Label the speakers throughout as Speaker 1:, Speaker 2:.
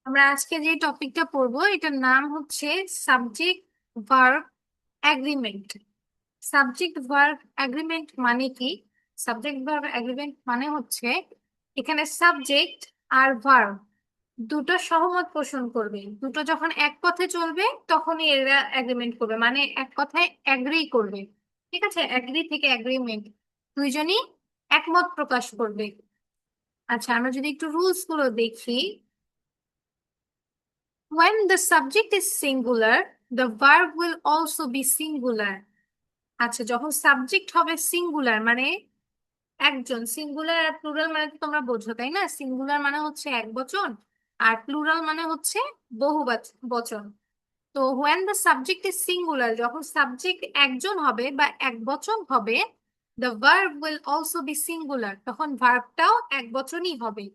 Speaker 1: আমরা আজকে যে টপিকটা পড়বো এটার নাম হচ্ছে subject verb agreement. Subject verb agreement মানে কি? সাবজেক্ট ভার্ব এগ্রিমেন্ট মানে হচ্ছে এখানে সাবজেক্ট আর ভার্ব দুটো সহমত পোষণ করবে, দুটো যখন এক পথে চলবে তখনই এরা এগ্রিমেন্ট করবে, মানে এক কথায় এগ্রি করবে। ঠিক আছে, এগ্রি থেকে এগ্রিমেন্ট, দুইজনই একমত প্রকাশ করবে। আচ্ছা, আমরা যদি একটু রুলস গুলো দেখি। When the subject is singular, the verb will also be singular. আচ্ছা, যখন সাবজেক্ট হবে সিঙ্গুলার মানে একজন, সিঙ্গুলার আর প্লুরাল মানে তো তোমরা বোঝো তাই না? সিঙ্গুলার মানে হচ্ছে এক বচন, আর প্লুরাল মানে হচ্ছে বহু বচন। তো when the subject is singular, যখন সাবজেক্ট একজন হবে বা এক বচন হবে, the verb will also be singular, তখন ভার্বটাও এক বচনই হবে।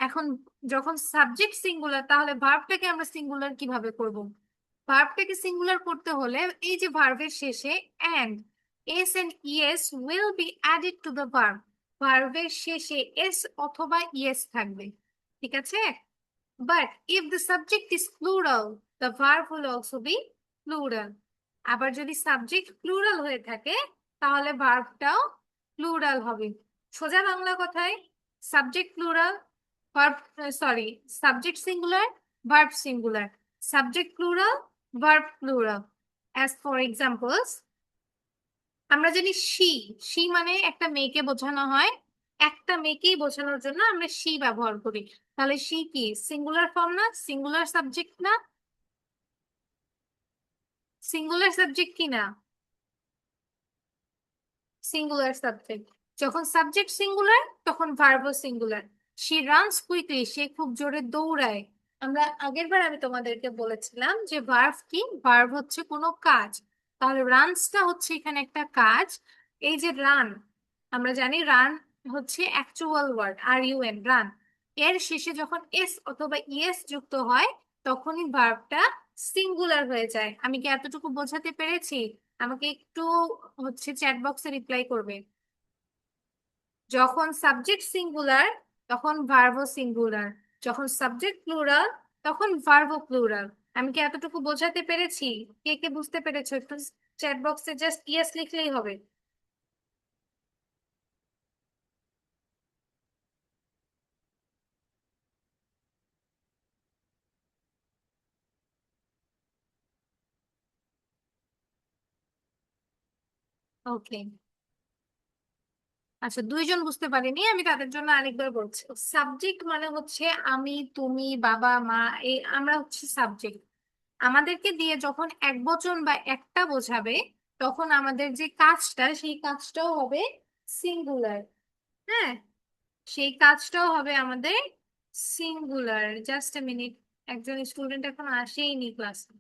Speaker 1: এখন যখন সাবজেক্ট সিঙ্গুলার, তাহলে ভার্বটাকে আমরা সিঙ্গুলার কিভাবে করব? ভার্বটাকে সিঙ্গুলার করতে হলে এই যে ভার্বের শেষে and, s and es will be added to the verb. ভার্বের শেষে এস অথবা ইএস থাকবে, ঠিক আছে? But if the subject is plural, the verb will also be plural. আবার যদি সাবজেক্ট প্লুরাল হয়ে থাকে তাহলে ভার্বটাও প্লুরাল হবে। সোজা বাংলা কথায় subject plural, verb, sorry, subject singular, verb singular, subject plural, verb plural. As for examples, আমরা জানি শি, শি মানে একটা মেয়েকে বোঝানো হয়, একটা মেয়েকেই বোঝানোর জন্য আমরা শি ব্যবহার করি। তাহলে শি কি সিঙ্গুলার ফর্ম না? সিঙ্গুলার সাবজেক্ট না? সিঙ্গুলার সাবজেক্ট কি না? Singular subject. যখন সাবজেক্ট সিঙ্গুলার তখন ভার্বও সিঙ্গুলার। শি রানস কুইকলি, সে খুব জোরে দৌড়ায়। আমরা আগের বার আমি তোমাদেরকে বলেছিলাম যে ভার্ব কি, ভার্ব হচ্ছে কোনো কাজ। তাহলে রানসটা হচ্ছে এখানে একটা কাজ। এই যে রান, আমরা জানি রান হচ্ছে actual word, R U N, run. এর শেষে যখন এস অথবা ইএস যুক্ত হয় তখনই ভার্বটা সিঙ্গুলার হয়ে যায়। আমি কি এতটুকু বোঝাতে পেরেছি? আমাকে একটু হচ্ছে চ্যাট বক্সে রিপ্লাই করবে। যখন সাবজেক্ট সিঙ্গুলার তখন ভার্বও সিঙ্গুলার, যখন সাবজেক্ট প্লুরাল তখন ভার্বও প্লুরাল। আমি কি এতটুকু বোঝাতে পেরেছি? কে কে বুঝতে পেরেছো একটু চ্যাট বক্সে জাস্ট ইয়েস লিখলেই হবে। ওকে, আচ্ছা, দুইজন বুঝতে পারিনি, আমি তাদের জন্য আরেকবার বলছি। সাবজেক্ট মানে হচ্ছে আমি, তুমি, বাবা, মা, এই আমরা হচ্ছে সাবজেক্ট। আমাদেরকে দিয়ে যখন এক বচন বা একটা বোঝাবে তখন আমাদের যে কাজটা সেই কাজটাও হবে সিঙ্গুলার। হ্যাঁ, সেই কাজটাও হবে আমাদের সিঙ্গুলার। জাস্ট এ মিনিট, একজন স্টুডেন্ট এখন আসেইনি ক্লাসে।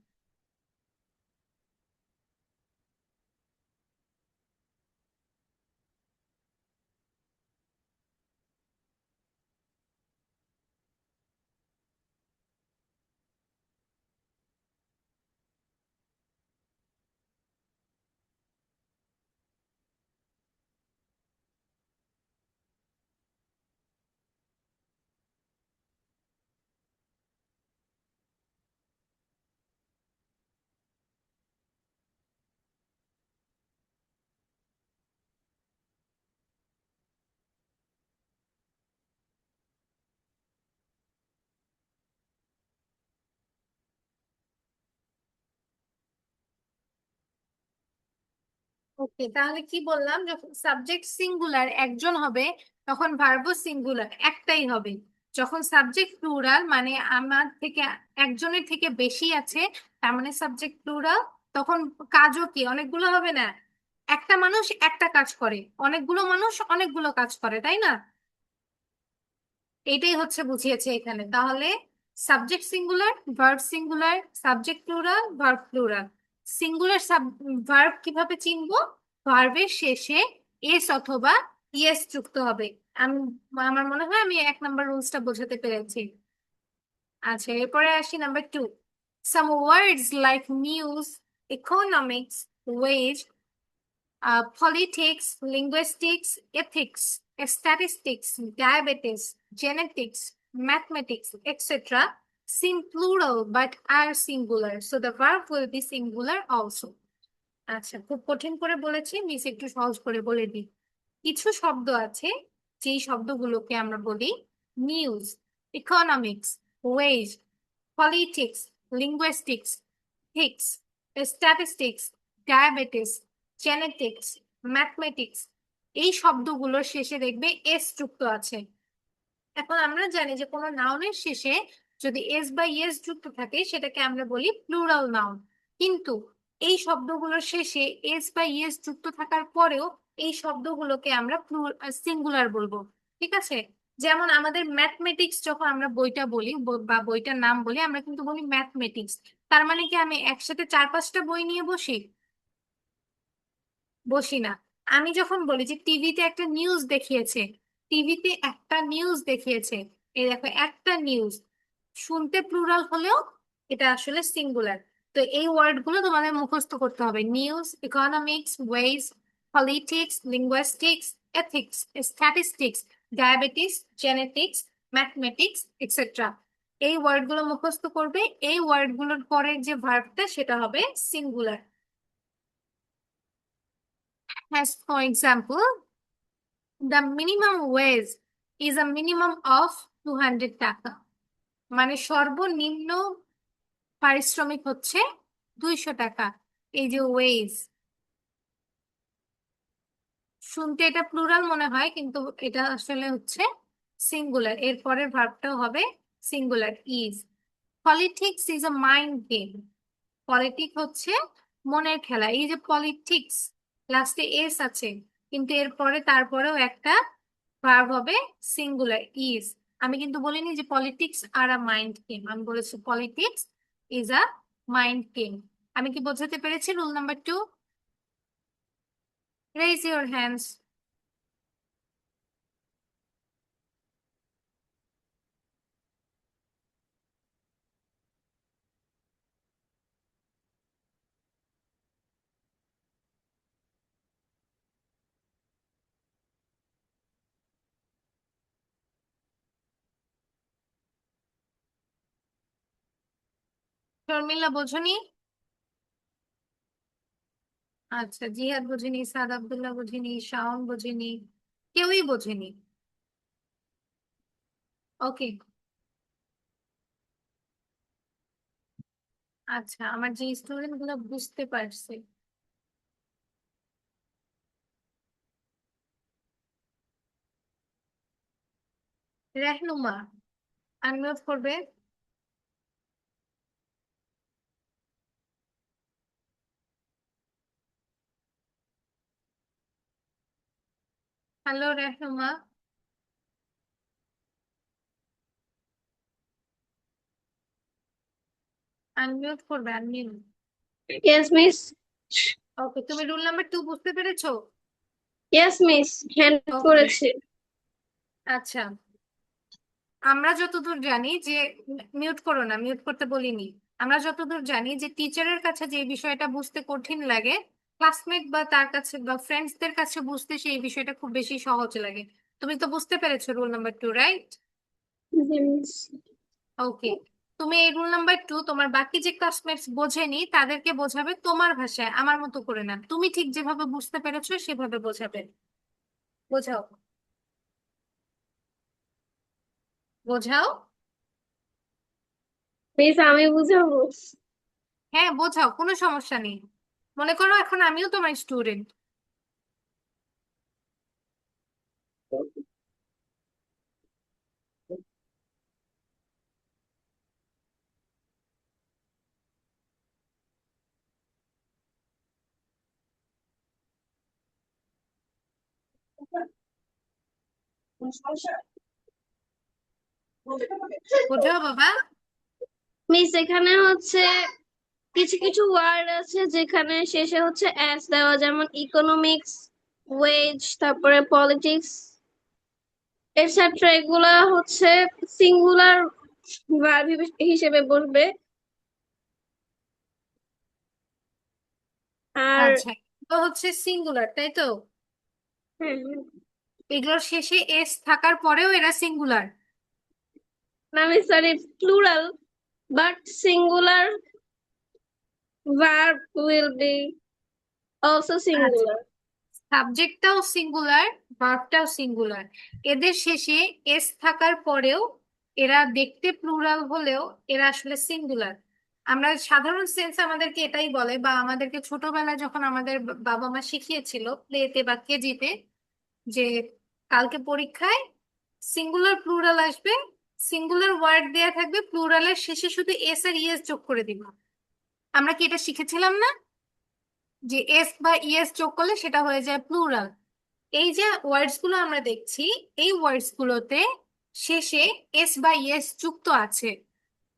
Speaker 1: ওকে, তাহলে কি বললাম, যখন সাবজেক্ট সিঙ্গুলার একজন হবে তখন ভার্বও সিঙ্গুলার একটাই হবে। যখন সাবজেক্ট প্লুরাল মানে আমার থেকে একজনের থেকে বেশি আছে, তার মানে সাবজেক্ট প্লুরাল, তখন কাজও কি অনেকগুলো হবে না? একটা মানুষ একটা কাজ করে, অনেকগুলো মানুষ অনেকগুলো কাজ করে, তাই না? এটাই হচ্ছে বুঝিয়েছে এখানে। তাহলে subject singular, verb singular, subject plural, verb plural. Singular verb কিভাবে চিনবো? ভার্বের শেষে এস অথবা ইএস যুক্ত হবে। আমি, আমার মনে হয় আমি 1 নম্বর রুলসটা বোঝাতে পেরেছি। আচ্ছা, এরপরে আসি number 2। Some words like news, economics, wages, politics, linguistics, ethics, statistics, diabetes, genetics, mathematics, etc. plural but are singular, so the verb will be singular also. আচ্ছা, খুব কঠিন করে বলেছি, মিস একটু সহজ করে বলে দিই। কিছু শব্দ আছে যেই শব্দগুলোকে আমরা বলি news, economics, wedge, politics, linguistics, ethics, statistics, diabetes, genetics, mathematics. এই শব্দগুলোর শেষে দেখবে এস যুক্ত আছে। এখন আমরা জানি যে কোনো নাউনের শেষে যদি এস বা ইয়েস যুক্ত থাকে সেটাকে আমরা বলি প্লুরাল নাউন। কিন্তু এই শব্দগুলোর শেষে এস বা ইয়েস যুক্ত থাকার পরেও এই শব্দগুলোকে আমরা সিঙ্গুলার বলবো। ঠিক আছে? যেমন আমাদের ম্যাথমেটিক্স যখন আমরা বইটা বলি বা বইটার নাম বলি, আমরা কিন্তু বলি ম্যাথমেটিক্স। তার মানে কি আমি একসাথে 4-5টা বই নিয়ে বসি? বসি না। আমি যখন বলি যে টিভিতে একটা নিউজ দেখিয়েছে, টিভিতে একটা নিউজ দেখিয়েছে, এই দেখো একটা নিউজ, শুনতে প্লুরাল হলেও এটা আসলে সিঙ্গুলার। তো এই ওয়ার্ড গুলো তোমাদের মুখস্থ করতে হবে: news, economics, wedge, politics, linguistics, ethics, statistics, diabetes, genetics, mathematics, etcetera. এই ওয়ার্ড গুলো মুখস্থ করবে। এই ওয়ার্ড গুলোর পরে যে ভার্বটা সেটা হবে singular. As for example, the minimum wage is a minimum of 200 টাকা। মানে সর্বনিম্ন পারিশ্রমিক হচ্ছে 200 টাকা। এই যে ওয়েজ, শুনতে এটা প্লুরাল মনে হয় কিন্তু এটা আসলে হচ্ছে সিঙ্গুলার। এর পরের ভার্বটাও হবে singular, is. Politics is a mind game. Politic হচ্ছে মনের খেলা। এই যে পলিটিক্স, লাস্টে এস আছে কিন্তু এরপরে তারপরেও একটা ভার্ব হবে সিঙ্গুলার, ইজ। আমি কিন্তু বলিনি যে পলিটিক্স আর আ মাইন্ড গেম, আমি বলেছি politics is a mind game. আমি কি বোঝাতে পেরেছি? Rule number 2, raise your hands. Sharmila বোঝনি? আচ্ছা, জিহাদ বোঝেনি, সাদ আব্দুল্লাহ বোঝেনি, শাওন বোঝেনি, কেউই বোঝেনি। ওকে। আচ্ছা, আমার যে স্টুডেন্ট গুলো বুঝতে পারছে। রেহনুমা আনমিউট করবে। হ্যালো রেহনুমা, আনমিউট করবে, আনমিউট।
Speaker 2: Yes, miss.
Speaker 1: ওকে, তুমি রুল নাম্বার 2 বুঝতে পেরেছো?
Speaker 2: Yes, miss. হ্যান্ড
Speaker 1: ওকে।
Speaker 2: করেছি।
Speaker 1: আচ্ছা, আমরা যতদূর জানি যে, মিউট করো না, মিউট করতে বলিনি। আমরা যতদূর জানি যে টিচারের কাছে যে বিষয়টা বুঝতে কঠিন লাগে, ক্লাসমেট বা তার কাছে বা ফ্রেন্ডসদের কাছে বুঝতে সেই বিষয়টা খুব বেশি সহজ লাগে। তুমি তো বুঝতে পেরেছো রুল নাম্বার 2, রাইট?
Speaker 2: জি, মিস।
Speaker 1: ওকে। তুমি এই রুল নাম্বার 2 তোমার বাকি যে ক্লাসমেটস বোঝেনি তাদেরকে বোঝাবে তোমার ভাষায়, আমার মতো করে না। তুমি ঠিক যেভাবে বুঝতে পেরেছো সেভাবে বোঝাবে। বোঝাও, বোঝাও।
Speaker 2: মিস আমি বুঝাবো।
Speaker 1: হ্যাঁ, বোঝাও, কোনো সমস্যা নেই। মনে করো এখন আমিও তোমার স্টুডেন্ট। বোঝাও বাবা।
Speaker 2: মিস এখানে হচ্ছে কিছু কিছু ওয়ার্ড আছে যেখানে শেষে হচ্ছে এস দেওয়া, যেমন ইকোনমিক্স, ওয়েজ, তারপরে পলিটিক্স এটসেট্রা। এগুলা হচ্ছে সিঙ্গুলার ভার্ব হিসেবে বসবে। আর
Speaker 1: আচ্ছা, তো হচ্ছে সিঙ্গুলার, তাই তো?
Speaker 2: হ্যাঁ,
Speaker 1: এগুলোর শেষে এস থাকার পরেও এরা সিঙ্গুলার।
Speaker 2: না miss, sorry, plural. but singular verb will be also
Speaker 1: আচ্ছা,
Speaker 2: singular.
Speaker 1: সাবজেক্টটাও সিঙ্গুলার, ভার্বটাও সিঙ্গুলার। এদের শেষে এস থাকার পরেও এরা দেখতে প্লুরাল হলেও এরা আসলে সিঙ্গুলার। আমরা সাধারণ সেন্স আমাদেরকে এটাই বলে, বা আমাদেরকে ছোটবেলায় যখন আমাদের বাবা মা শিখিয়েছিল প্লেতে বা কেজিতে, যে কালকে পরীক্ষায় সিঙ্গুলার প্লুরাল আসবে, সিঙ্গুলার ওয়ার্ড দেয়া থাকবে, প্লুরালের শেষে শুধু এস আর ইএস যোগ করে দিব। আমরা কি এটা শিখেছিলাম না, যে এস বা ইএস যোগ করলে সেটা হয়ে যায় প্লুরাল? এই যে ওয়ার্ডস গুলো আমরা দেখছি, এই ওয়ার্ডস গুলোতে শেষে এস বা ইএস যুক্ত আছে,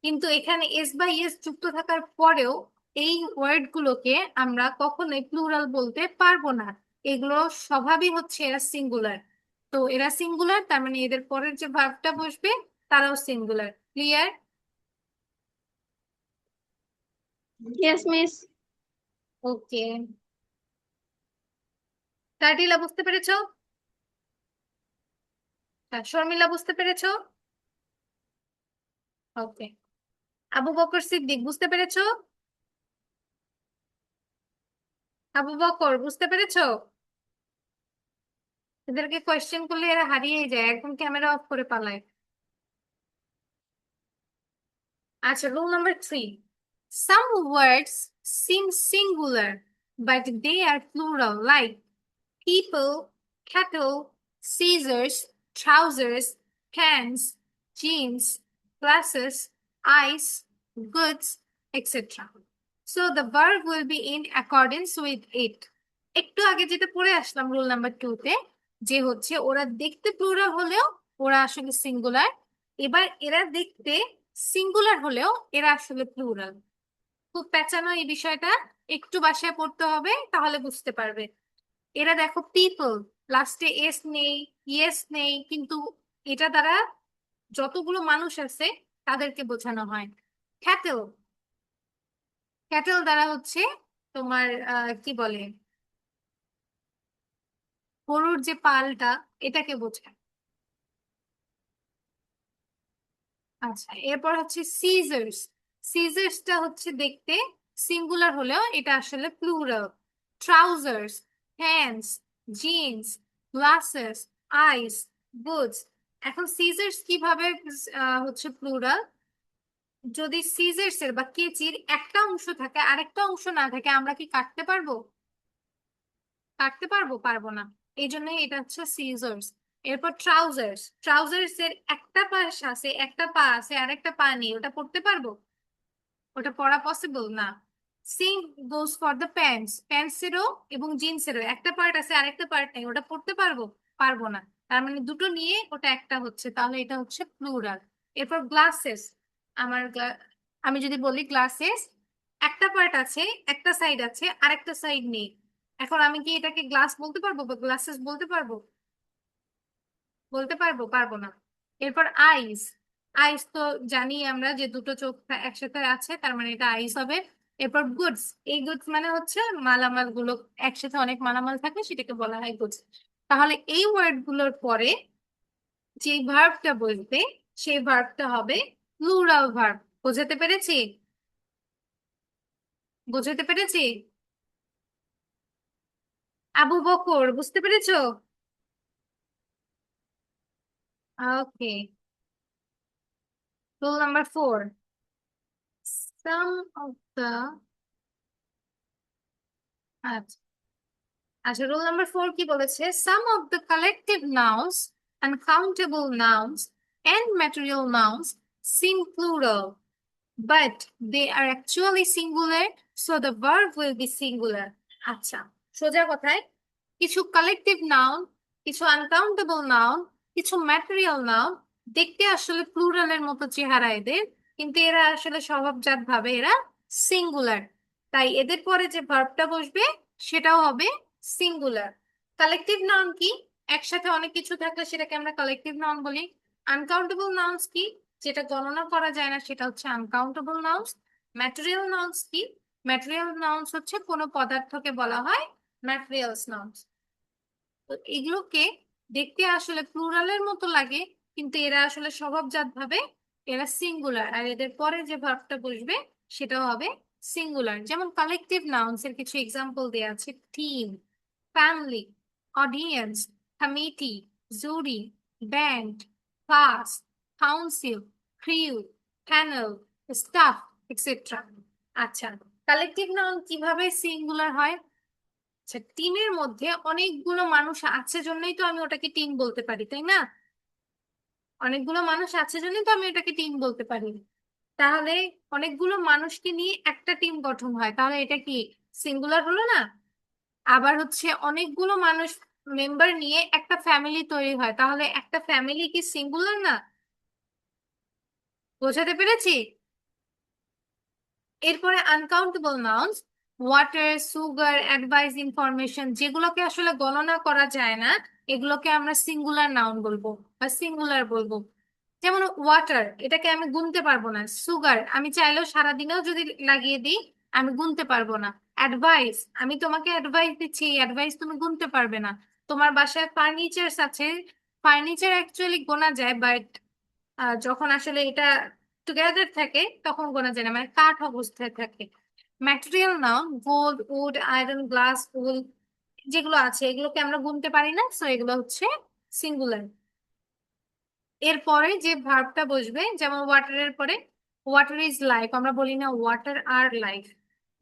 Speaker 1: কিন্তু এখানে এস বা ইএস যুক্ত থাকার পরেও এই ওয়ার্ড গুলোকে আমরা কখনোই প্লুরাল বলতে পারবো না। এগুলো স্বভাবই হচ্ছে এরা সিঙ্গুলার। তো এরা সিঙ্গুলার, তার মানে এদের পরের যে ভার্বটা বসবে তারাও সিঙ্গুলার। ক্লিয়ার?
Speaker 2: Yes, miss.
Speaker 1: ওকে, টাটিলা বুঝতে পেরেছো? শর্মিলা বুঝতে পেরেছো? ওকে, আবু বকর সিদ্দিক বুঝতে পেরেছো? আবু বকর বুঝতে পেরেছো? এদেরকে কোয়েশ্চেন করলে এরা হারিয়ে যায়, একদম ক্যামেরা অফ করে পালায়। আচ্ছা, rule number 3, some words seem singular but they are plural, like people, cattle, scissors, trousers, pants, jeans, glasses, ice, goods, etc. So the verb will be in accordance with it. একটু আগে যেটা পড়ে আসলাম rule number 2 তে, যে হচ্ছে ওরা দেখতে plural হলেও ওরা আসলে সিঙ্গুলার। এবার এরা দেখতে সিঙ্গুলার হলেও এরা আসলে প্লুরাল। খুব পেঁচানো এই বিষয়টা, একটু বাসায় পড়তে হবে তাহলে বুঝতে পারবে। এরা দেখো পিপল, লাস্টে এস নেই, ইয়েস নেই, কিন্তু এটা দ্বারা যতগুলো মানুষ আছে তাদেরকে বোঝানো হয়। ক্যাটেল, ক্যাটেল দ্বারা হচ্ছে তোমার কি বলে, গরুর যে পালটা, এটাকে বোঝায়। আচ্ছা, এরপর হচ্ছে সিজার্স। সিজার্সটা হচ্ছে দেখতে সিঙ্গুলার হলেও এটা আসলে plural. Trousers, pants, jeans, glasses, eyes, boots. এখন সিজার্স কিভাবে হচ্ছে প্লুরাল? যদি সিজার্স এর বা কেচির একটা অংশ থাকে আরেকটা অংশ না থাকে, আমরা কি কাটতে পারবো? কাটতে পারবো? পারবো না। এই জন্যই এটা হচ্ছে সিজার্স। এরপর ট্রাউজার্স, ট্রাউজার্স এর একটা পাশ আছে, একটা পা আছে আর একটা পা নেই, ওটা পড়তে পারবো? ওটা পড়া পসিবল না। Same goes for the pants, প্যান্টসেরও এবং জিন্সেরও একটা পার্ট আছে আরেকটা পার্ট নেই, ওটা পড়তে পারবো? পারবো না। তার মানে দুটো নিয়ে ওটা একটা হচ্ছে, তাহলে এটা হচ্ছে প্লুরাল। এরপর গ্লাসেস, আমার আমি যদি বলি গ্লাসেস, একটা পার্ট আছে, একটা সাইড আছে আরেকটা সাইড নেই, এখন আমি কি এটাকে গ্লাস বলতে পারবো বা গ্লাসেস বলতে পারবো? বলতে পারবো? পারবো না। এরপর আইস, আইস তো জানি আমরা যে দুটো চোখ একসাথে আছে, তার মানে এটা আইস হবে। এরপর গুডস, এই গুডস মানে হচ্ছে মালামাল গুলো, একসাথে অনেক মালামাল থাকে সেটাকে বলা হয় গুডস। তাহলে এই ওয়ার্ড গুলোর পরে যে ভার্বটা বসবে সেই ভার্বটা হবে প্লুরাল ভার্ব। বোঝাতে পেরেছি? বোঝাতে পেরেছি? আবু বকর বুঝতে পেরেছো? ওকে, rule number 4, some of the, আচ্ছা আচ্ছা, রুল নাম্বার 4 কি বলেছে? Some of the collective nouns, uncountable nouns and material nouns seem plural but they are actually singular, so the verb will be singular. আচ্ছা, সোজা কথায় কিছু কালেকটিভ নাউন, কিছু uncountable noun, কিছু ম্যাটেরিয়াল নাউন দেখতে আসলে প্লুরালের মতো চেহারা এদের, কিন্তু এরা আসলে স্বভাবজাত ভাবে এরা সিঙ্গুলার। তাই এদের পরে যে ভার্বটা বসবে সেটাও হবে সিঙ্গুলার। কালেকটিভ নাউন কি? একসাথে অনেক কিছু থাকলে সেটাকে আমরা কালেকটিভ নাউন বলি। আনকাউন্টেবল নাউন্স কি? যেটা গণনা করা যায় না সেটা হচ্ছে আনকাউন্টেবল নাউন্স। ম্যাটেরিয়াল নাউন্স কি? ম্যাটেরিয়াল নাউন্স হচ্ছে কোনো পদার্থকে বলা হয় ম্যাটেরিয়ালস নাউন্স। তো এগুলোকে দেখতে আসলে প্লুরালের মতো লাগে, কিন্তু এরা আসলে স্বভাবজাত ভাবে এরা সিঙ্গুলার, আর এদের পরে যে ভার্বটা বসবে সেটাও হবে সিঙ্গুলার। যেমন কালেকটিভ নাউন্স এর কিছু এক্সাম্পল দেওয়া আছে: team, family, audience, committee, jury, band, class, council, crew, panel, staff, etcetera. আচ্ছা, কালেকটিভ নাউন কিভাবে সিঙ্গুলার হয়? আচ্ছা, টিমের মধ্যে অনেকগুলো মানুষ আছে জন্যই তো আমি ওটাকে টিম বলতে পারি, তাই না? অনেকগুলো মানুষ আছে জন্যই তো আমি এটাকে টিম বলতে পারি। তাহলে অনেকগুলো মানুষকে নিয়ে একটা টিম গঠন হয়, তাহলে এটা কি সিঙ্গুলার হলো না? আবার হচ্ছে অনেকগুলো মানুষ মেম্বার নিয়ে একটা ফ্যামিলি তৈরি হয়, তাহলে একটা ফ্যামিলি কি সিঙ্গুলার না? বোঝাতে পেরেছি? এরপরে uncountable nouns: water, sugar, advice, information, যেগুলোকে আসলে গণনা করা যায় না, এগুলোকে আমরা সিঙ্গুলার নাউন বলবো বা সিঙ্গুলার বলবো। যেমন ওয়াটার, এটাকে আমি গুনতে পারবো না। সুগার, আমি চাইলেও সারাদিনেও যদি লাগিয়ে দিই আমি গুনতে পারবো না। অ্যাডভাইস, আমি তোমাকে অ্যাডভাইস দিচ্ছি, অ্যাডভাইস তুমি গুনতে পারবে না। তোমার বাসায় ফার্নিচার আছে, ফার্নিচার অ্যাকচুয়ালি গোনা যায়, বাট যখন আসলে এটা টুগেদার থাকে তখন গোনা যায় না, মানে কাঠ অবস্থায় থাকে। Material noun: gold, wood, iron, glass, wool, যেগুলো আছে এগুলোকে আমরা গুনতে পারি না, সো এগুলো হচ্ছে সিঙ্গুলার। এরপরে যে ভার্বটা বসবে, যেমন ওয়াটারের পরে ওয়াটার ইজ লাইফ, আমরা বলি না ওয়াটার আর লাইফ,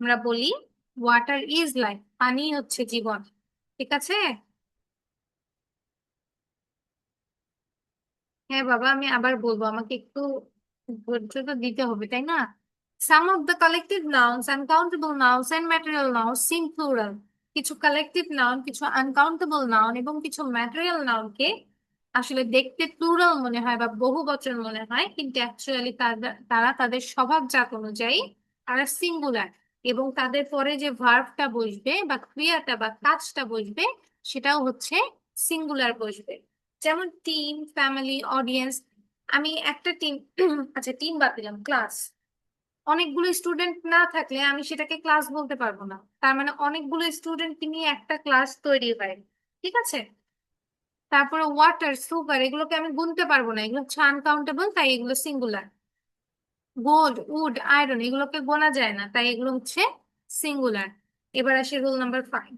Speaker 1: আমরা বলি ওয়াটার ইজ লাইফ, পানি হচ্ছে জীবন। ঠিক আছে? হ্যাঁ বাবা, আমি আবার বলবো, আমাকে একটু ধৈর্য তো দিতে হবে, তাই না? Some of the collective nouns, uncountable nouns and material nouns seem plural. কিছু কালেকটিভ নাউন, কিছু আনকাউন্টেবল নাউন এবং কিছু ম্যাটেরিয়াল নাউনকে আসলে দেখতে প্লুরাল মনে হয় বা বহু বচন মনে হয়, কিন্তু অ্যাকচুয়ালি তারা তাদের স্বভাবজাত অনুযায়ী তারা সিঙ্গুলার, এবং তাদের পরে যে ভার্বটা বসবে বা ক্রিয়াটা বা কাজটা বসবে সেটাও হচ্ছে সিঙ্গুলার বসবে। যেমন টিম, ফ্যামিলি, অডিয়েন্স। আমি একটা টিম আচ্ছা, টিম বাদ দিলাম, ক্লাস। অনেকগুলো স্টুডেন্ট না থাকলে আমি সেটাকে ক্লাস বলতে পারবো না, তার মানে অনেকগুলো স্টুডেন্ট নিয়ে একটা ক্লাস তৈরি হয়। ঠিক আছে? তারপরে ওয়াটার, সুগার, এগুলোকে আমি গুনতে পারবো না, এগুলো হচ্ছে আনকাউন্টেবল, তাই এগুলো সিঙ্গুলার। গোল্ড, উড, আয়রন, এগুলোকে গোনা যায় না, তাই এগুলো হচ্ছে সিঙ্গুলার। এবার আসি রুল নাম্বার 5।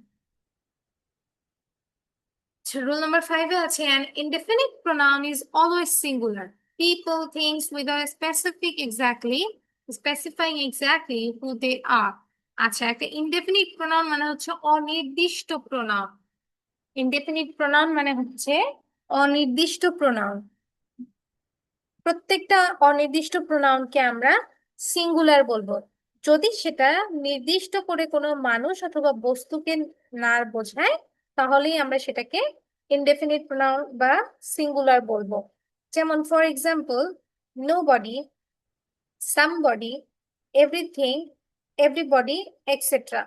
Speaker 1: Rule number 5 আছে an indefinite pronoun is always singular. People, things with a specifying exactly who they are. আচ্ছা, একটা indefinite pronoun মানে হচ্ছে অনির্দিষ্ট pronoun. Indefinite pronoun মানে হচ্ছে অনির্দিষ্ট pronoun। প্রত্যেকটা অনির্দিষ্ট প্রোনাউনকে আমরা সিঙ্গুলার বলবো যদি সেটা নির্দিষ্ট করে কোনো মানুষ অথবা বস্তুকে না বোঝায়, তাহলেই আমরা সেটাকে ইনডেফিনিট প্রোনাউন বা সিঙ্গুলার বলবো। যেমন for example, nobody, somebody, everything, everybody, etcetera.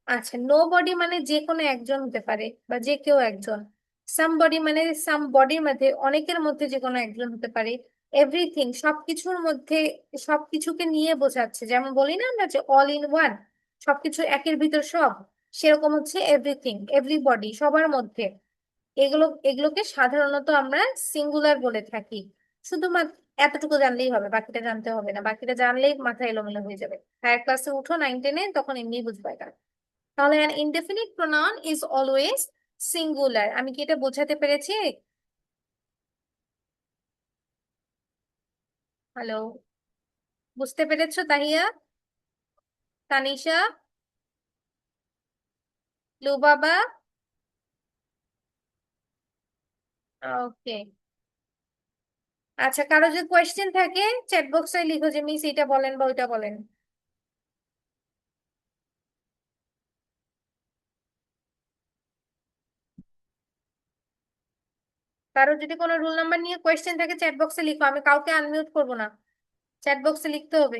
Speaker 1: আচ্ছা, নোবডি মানে যে কোনো একজন হতে পারে বা যে কেউ একজন। সামবডি মানে সামবডির মধ্যে অনেকের মধ্যে যে কোনো একজন হতে পারে। এভরিথিং সবকিছুর মধ্যে, সবকিছুকে নিয়ে বোঝাচ্ছে, যেমন বলি না আমরা যে অল ইন ওয়ান, সবকিছু একের ভিতর সব, সেরকম হচ্ছে এভরিথিং। এভরিবডি সবার মধ্যে। এগুলোকে সাধারণত আমরা সিঙ্গুলার বলে থাকি। শুধুমাত্র এতটুকু জানলেই হবে, বাকিটা জানতে হবে না, বাকিটা জানলেই মাথা এলোমেলো হয়ে যাবে। হায়ার ক্লাসে উঠো, 9 10-এ, তখন এমনি বুঝবে এটা। তাহলে an indefinite pronoun is always singular। আমি কি এটা বোঝাতে পেরেছি? হ্যালো, বুঝতে পেরেছো তাহিয়া, তানিশা, লুবাবা? ওকে। আচ্ছা, কারো যদি কোয়েশ্চেন থাকে চ্যাট বক্সে লিখো যে মিস এটা বলেন বা ওইটা বলেন। কারো যদি কোনো রুল নাম্বার নিয়ে কোয়েশ্চেন থাকে চ্যাট বক্সে লিখো, আমি কাউকে আনমিউট করবো না, চ্যাট বক্সে লিখতে হবে।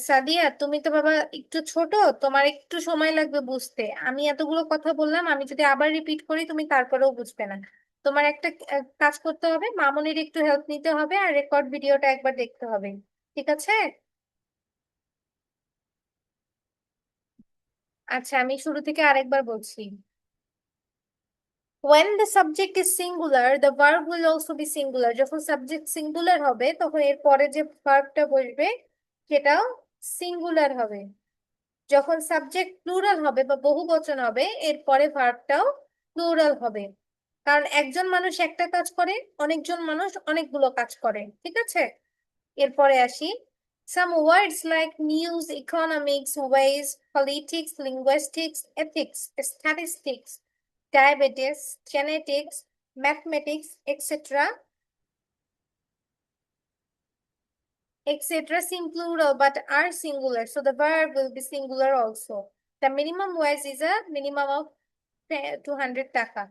Speaker 1: সাদিয়া, তুমি তো বাবা একটু ছোট, তোমার একটু সময় লাগবে বুঝতে। আমি এতগুলো কথা বললাম, আমি যদি আবার রিপিট করি তুমি তারপরেও বুঝবে না। তোমার একটা কাজ করতে হবে, মামুনির একটু হেল্প নিতে হবে, আর রেকর্ড ভিডিওটা একবার দেখতে হবে। ঠিক আছে? আচ্ছা, আমি শুরু থেকে আরেকবার বলছি। when the subject is singular the verb will also be singular. যখন সাবজেক্ট সিঙ্গুলার হবে তখন এর পরে যে ভার্বটা বসবে সেটাও সিঙ্গুলার হবে। যখন সাবজেক্ট প্লুরাল হবে বা বহুবচন হবে এরপরে ভার্বটাও প্লুরাল হবে। কারণ একজন মানুষ একটা কাজ করে, অনেকজন মানুষ অনেকগুলো কাজ করে, ঠিক আছে। এরপরে আসি, some words like news, economics, ways, politics, linguistics, ethics, statistics, diabetes, genetics, mathematics, etc. etc. seem plural but are singular, so the verb will be singular also. The minimum wage is a minimum of 200 টাকা।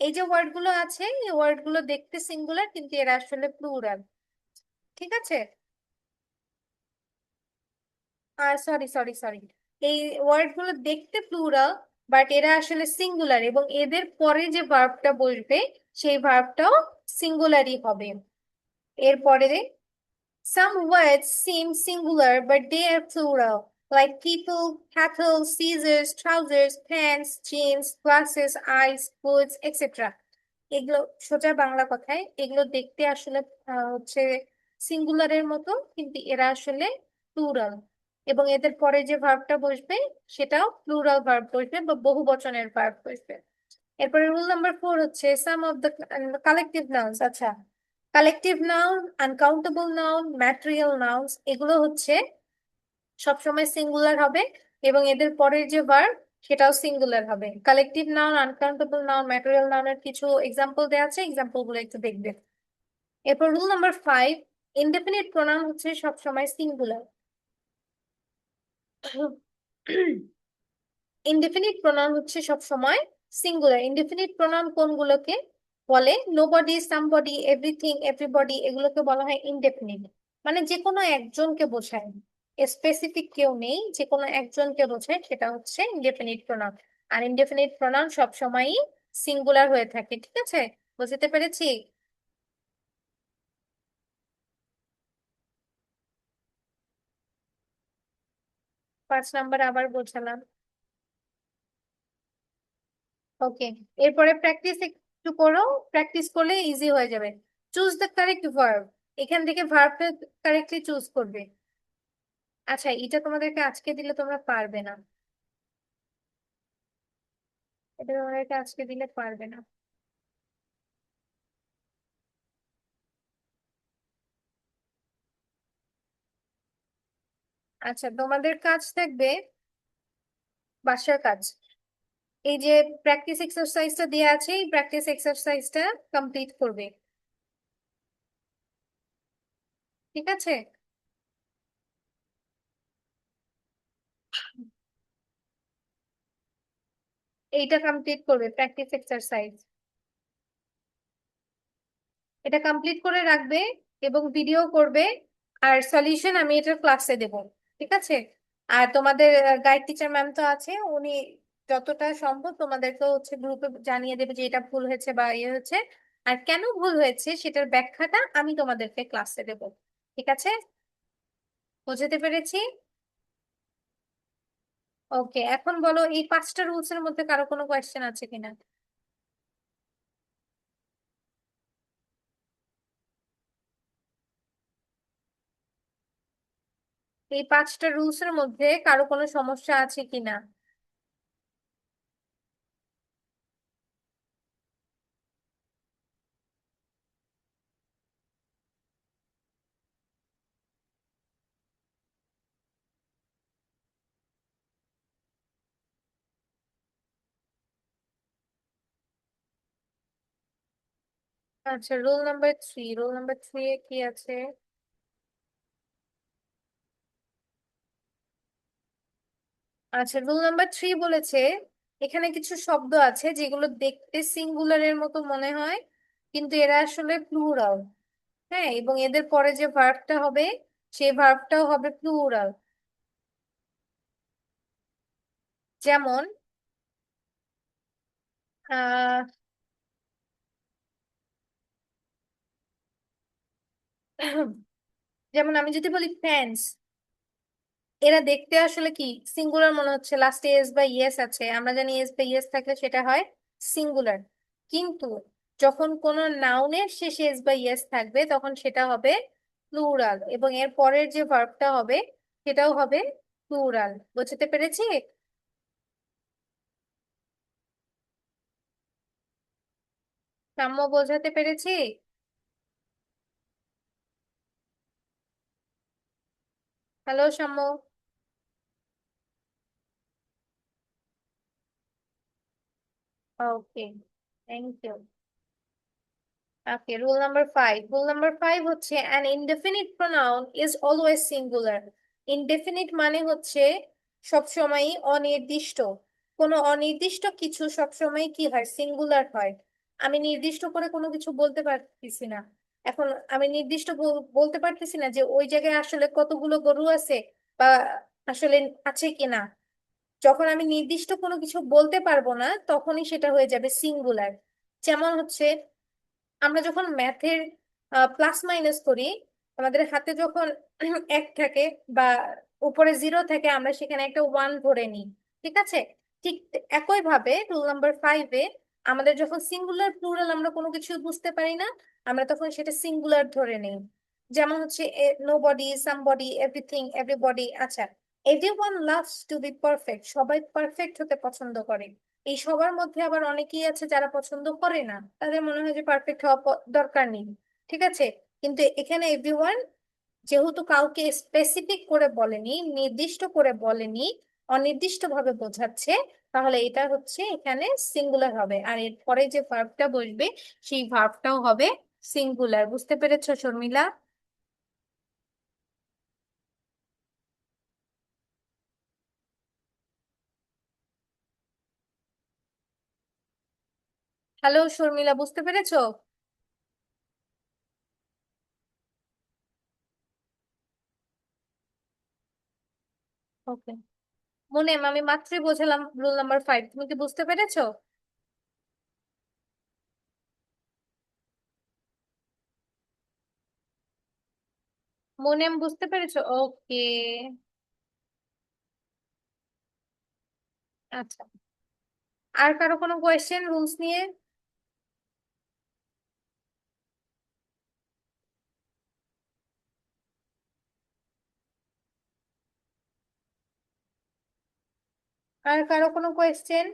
Speaker 1: এই যে word গুলো আছে এই word গুলো দেখতে singular কিন্তু এরা আসলে প্লুরাল, ঠিক আছে। আর সরি সরি সরি, এই ওয়ার্ড গুলো দেখতে প্লুরাল বাট এরা আসলে সিঙ্গুলার এবং এদের পরে যে ভার্বটা বসবে সেই ভার্বটাও সিঙ্গুলারই হবে। এরপরে some words seem singular but they are plural, like people, cattle, scissors, trousers, pants, jeans, glasses, eyes, boots, etc. এগুলো সোজা বাংলা কথায় এগুলো দেখতে আসলে হচ্ছে সিঙ্গুলারের মতো কিন্তু এরা আসলে প্লুরাল এবং এদের পরে যে ভার্বটা বসবে সেটাও প্লুরাল ভার্ব বসবে বা বহু বচনের ভার্ব বসবে। এরপরে রুল নাম্বার 4 হচ্ছে সাম অফ দ্য কালেকটিভ নাউন্স। আচ্ছা, collective noun, uncountable noun, material nouns এগুলো হচ্ছে সবসময় সিঙ্গুলার হবে এবং এদের পরের যে ভার্ব সেটাও সিঙ্গুলার হবে। Collective noun, uncountable noun, material নাউনের কিছু এক্সাম্পল দেওয়া আছে, এক্সাম্পল গুলো একটু দেখবে। এরপর রুল নাম্বার 5, ইনডেফিনিট প্রোনাউন হচ্ছে সবসময় সিঙ্গুলার। ইনডেফিনিট প্রোনাউন হচ্ছে সবসময় সিঙ্গুলার। ইনডেফিনিট প্রোনাউন কোনগুলোকে বলে? নোবডি, সামবডি, এভরিথিং, এভরিবডি এগুলোকে বলা হয় ইনডেফিনিট, মানে যে কোনো একজনকে বোঝায়, স্পেসিফিক কেউ নেই, যে কোনো একজনকে বোঝায়, সেটা হচ্ছে ইনডেফিনিট প্রোনাউন। আর ইনডেফিনিট প্রোনাউন সবসময়ই সিঙ্গুলার হয়ে থাকে, ঠিক আছে, বুঝতে পেরেছি। 5 নাম্বার আবার বোঝালাম। ওকে, এরপরে প্র্যাকটিস একটু করো, প্র্যাকটিস করলে ইজি হয়ে যাবে। চুজ দ্য কারেক্ট ভার্ব, এখান থেকে ভার্বটা কারেক্টলি চুজ করবে। আচ্ছা, এটা তোমাদেরকে আজকে দিলে তোমরা পারবে না, এটা তোমাদেরকে আজকে দিলে পারবে না। আচ্ছা, তোমাদের কাজ থাকবে বাসার কাজ। এই যে প্র্যাকটিস এক্সারসাইজটা দেওয়া আছে এই প্র্যাকটিস এক্সারসাইজটা কমপ্লিট করবে, ঠিক আছে। এইটা কমপ্লিট করবে প্র্যাকটিস এক্সারসাইজ, এটা কমপ্লিট করে রাখবে এবং ভিডিও করবে। আর সলিউশন আমি এটার ক্লাসে দেব, ঠিক আছে। আর তোমাদের গাইড টিচার ম্যাম তো আছে, উনি যতটা সম্ভব তোমাদেরকে হচ্ছে গ্রুপে জানিয়ে দেবে যে এটা ভুল হয়েছে বা ইয়ে হয়েছে, আর কেন ভুল হয়েছে সেটার ব্যাখ্যাটা আমি তোমাদেরকে ক্লাসে দেব, ঠিক আছে। বুঝতে পেরেছি। ওকে, এখন বলো এই 5টা রুলস এর মধ্যে কারো কোনো কোয়েশ্চেন আছে কিনা। এই 5টা রুলস এর মধ্যে কারো কোনো সমস্যা আছে কিনা। আচ্ছা, রোল নাম্বার 3 এ কি আছে? আচ্ছা, রুল নাম্বার 3 বলেছে এখানে কিছু শব্দ আছে যেগুলো দেখতে সিঙ্গুলারের মতো মনে হয় কিন্তু এরা আসলে প্লুরাল। হ্যাঁ, এবং এদের পরে যে ভার্বটা হবে সেই ভার্বটাও হবে প্লুরাল। যেমন আহ যেমন আমি যদি বলি ফ্রেন্ডস, এরা দেখতে আসলে কি সিঙ্গুলার মনে হচ্ছে, লাস্টে এস বা ইয়েস আছে, আমরা জানি এস বা ইয়েস থাকলে সেটা হয় সিঙ্গুলার। কিন্তু যখন কোনো নাউনের শেষে এস বা ইয়েস থাকবে তখন সেটা হবে প্লুরাল, এবং এর পরের যে ভার্বটা হবে সেটাও হবে প্লুরাল। বুঝতে পেরেছি? সাম্য, বোঝাতে পেরেছি? Hello Samya. Okay, thank you. Okay, rule number 5। Rule number 5 হচ্ছে an indefinite pronoun is always singular. Indefinite মানে হচ্ছে সবসময়ই অনির্দিষ্ট। কোনো অনির্দিষ্ট কিছু সবসময় কি হয়, সিঙ্গুলার হয়। আমি নির্দিষ্ট করে কোনো কিছু বলতে পারতেছি না। এখন আমি নির্দিষ্ট বলতে পারতেছি না যে ওই জায়গায় আসলে কতগুলো গরু আছে বা আসলে আছে কিনা। যখন আমি নির্দিষ্ট কোনো কিছু বলতে পারবো না তখনই সেটা হয়ে যাবে সিঙ্গুলার। যেমন হচ্ছে আমরা যখন ম্যাথের প্লাস মাইনাস করি, আমাদের হাতে যখন এক থাকে বা উপরে জিরো থাকে, আমরা সেখানে একটা ওয়ান ধরে নিই। ঠিক আছে? ঠিক একই ভাবে রুল নাম্বার 5-এ আমাদের যখন সিঙ্গুলার প্লুরাল আমরা কোনো কিছু বুঝতে পারি না, আমরা তখন সেটা সিঙ্গুলার ধরে নেই। যেমন হচ্ছে নোবডি, সামবডি, এভরিথিং, এভরিবডি। আচ্ছা, everyone loves to be perfect, সবাই পারফেক্ট হতে পছন্দ করে। এই সবার মধ্যে আবার অনেকেই আছে যারা পছন্দ করে না, তাদের মনে হয় যে পারফেক্ট হওয়া দরকার নেই। ঠিক আছে? কিন্তু এখানে এভরিওয়ান যেহেতু কাউকে স্পেসিফিক করে বলেনি, নির্দিষ্ট করে বলেনি, অনির্দিষ্ট ভাবে বোঝাচ্ছে, তাহলে এটা হচ্ছে এখানে সিঙ্গুলার হবে, আর এর পরে যে ভার্বটা বসবে সেই ভার্বটাও হবে সিঙ্গুলার। বুঝতে পেরেছো শর্মিলা? হ্যালো শর্মিলা, বুঝতে পেরেছো? ওকে। মুনেম, আমি মাত্রই বোঝালাম রুল নাম্বার 5, তুমি কি বুঝতে পেরেছো? মুনেম, বুঝতে পেরেছো? ওকে। আচ্ছা, আর কারো কোনো কোয়েশ্চেন রুলস নিয়ে? আর কারো কোনো কোয়েশ্চেন?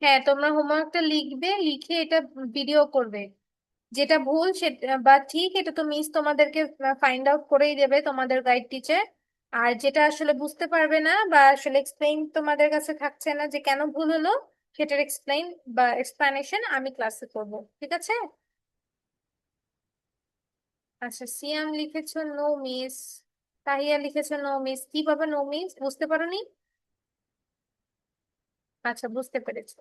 Speaker 1: হ্যাঁ, তোমরা হোমওয়ার্কটা লিখবে, লিখে এটা ভিডিও করবে। যেটা ভুল সেটা বা ঠিক এটা তো মিস তোমাদেরকে ফাইন্ড আউট করেই দেবে, তোমাদের গাইড টিচার। আর যেটা আসলে বুঝতে পারবে না বা আসলে এক্সপ্লেইন তোমাদের কাছে থাকছে না যে কেন ভুল হলো, সেটার এক্সপ্লেইন বা এক্সপ্লানেশন আমি ক্লাসে করব। ঠিক আছে? আচ্ছা, সিয়াম লিখেছো নো মিস, তাহিয়া লিখেছো নো মিস। কিভাবে নো মিস বুঝতে পারোনি? আচ্ছা, বুঝতে পেরেছো।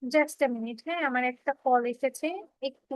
Speaker 1: জাস্ট এ মিনিট, হ্যাঁ আমার একটা কল এসেছে, একটু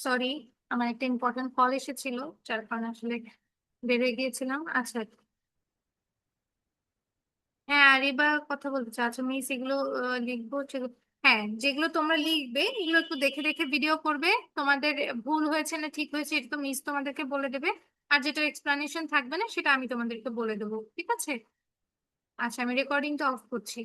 Speaker 1: সরি, আমার একটা ইম্পর্টেন্ট কল এসেছিল, যার কারণে আসলে বেরিয়ে গিয়েছিলাম। আচ্ছা, হ্যাঁ, আর এবার কথা বলতে চাই। আচ্ছা মিস, এগুলো লিখবো হ্যাঁ, যেগুলো তোমরা লিখবে এগুলো একটু দেখে দেখে ভিডিও করবে। তোমাদের ভুল হয়েছে না ঠিক হয়েছে এটা তো মিস তোমাদেরকে বলে দেবে। আর যেটা এক্সপ্লানেশন থাকবে না সেটা আমি তোমাদেরকে বলে দেবো, ঠিক আছে? আচ্ছা, আমি রেকর্ডিংটা অফ করছি।